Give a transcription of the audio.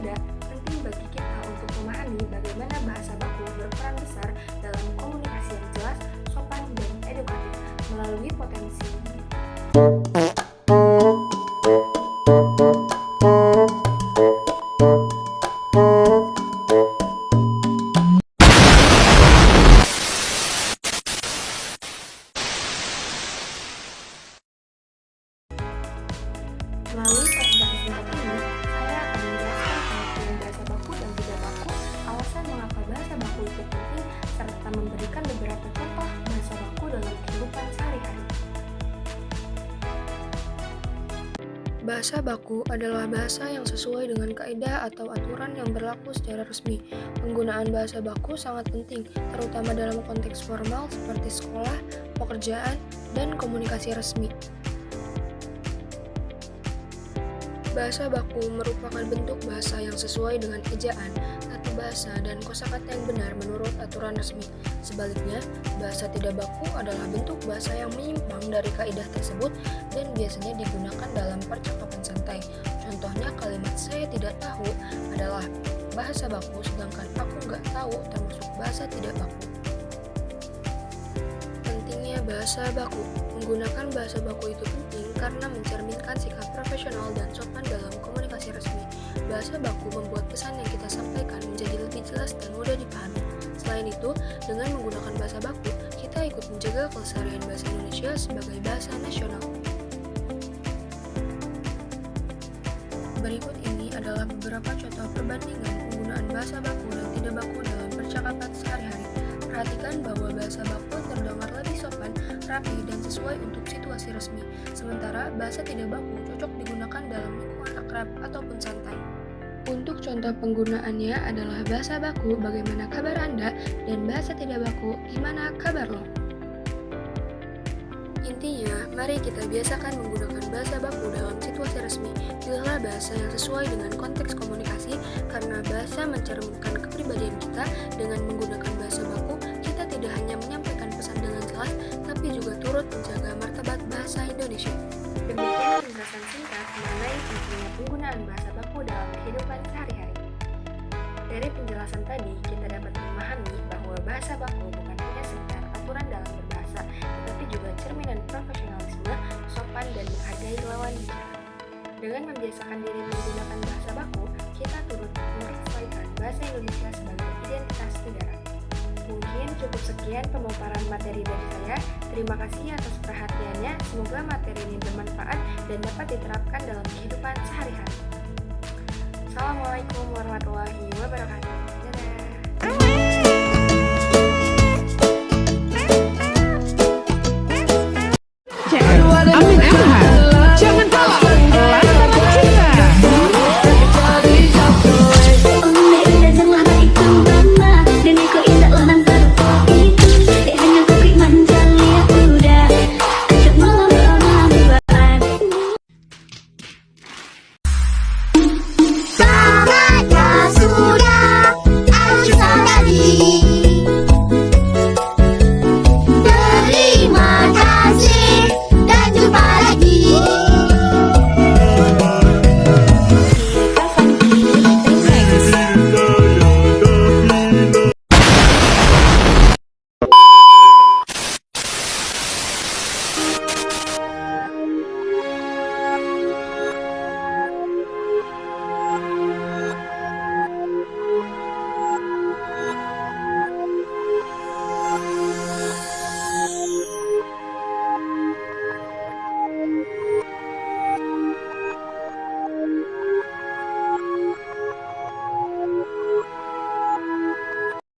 ada, penting bagi kita untuk memahami bagaimana bahasa baku berperan besar dalam komunikasi yang jelas, sopan, dan edukatif melalui potensi. Melalui presentasi singkat ini, saya akan menjelaskan pengertian bahasa baku dan tidak baku, alasan mengapa bahasa baku itu penting, serta memberikan beberapa contoh bahasa baku dalam kehidupan sehari-hari. Bahasa baku adalah bahasa yang sesuai dengan kaidah atau aturan yang berlaku secara resmi. Penggunaan bahasa baku sangat penting, terutama dalam konteks formal seperti sekolah, pekerjaan, dan komunikasi resmi. Bahasa baku merupakan bentuk bahasa yang sesuai dengan ejaan, tata bahasa, dan kosakata yang benar menurut aturan resmi. Sebaliknya, bahasa tidak baku adalah bentuk bahasa yang menyimpang dari kaidah tersebut dan biasanya digunakan dalam percakapan santai. Contohnya kalimat "saya tidak tahu" adalah bahasa baku, sedangkan "aku nggak tahu" termasuk bahasa tidak baku. Pentingnya bahasa baku. Menggunakan bahasa baku itu penting karena mencerminkan sikap profesional dan sopan dalam komunikasi resmi. Bahasa baku membuat pesan yang kita sampaikan menjadi lebih jelas dan mudah dipahami. Selain itu, dengan menggunakan bahasa baku, kita ikut menjaga kelestarian bahasa Indonesia sebagai bahasa nasional. Berikut ini adalah beberapa contoh perbandingan penggunaan bahasa baku dan tidak baku dalam percakapan sehari-hari. Perhatikan bahwa bahasa baku terdengar lebih sopan, rapi, dan sesuai untuk situasi resmi, sementara bahasa tidak baku cocok digunakan dalam lingkungan akrab ataupun santai. Untuk contoh penggunaannya adalah bahasa baku, "Bagaimana kabar Anda?" dan bahasa tidak baku, "Gimana kabar lo?" Intinya, mari kita biasakan menggunakan bahasa baku dalam situasi resmi. Pilihlah bahasa yang sesuai dengan konteks komunikasi, karena bahasa mencerminkan kepribadian kita. Dengan menggunakan bahasa baku, kita tidak hanya menyampaikan pesan dengan jelas, tapi juga turut menjaga martabat bahasa Indonesia. Demikian penjelasan singkat mengenai pentingnya penggunaan bahasa baku dalam kehidupan sehari-hari. Dari penjelasan tadi, kita dapat memahami bahwa bahasa baku bukan hanya sekedar aturan dalam berbahasa, tetapi juga cerminan profesionalisme, sopan, dan menghargai lawan bicara. Dengan membiasakan diri menggunakan bahasa baku, kita turut melestarikan bahasa Indonesia sebagai identitas negara. Mungkin cukup sekian pemaparan materi dari saya. Terima kasih atas perhatiannya. Semoga materi ini bermanfaat dan dapat diterapkan dalam kehidupan sehari-hari. Assalamualaikum warahmatullahi wabarakatuh.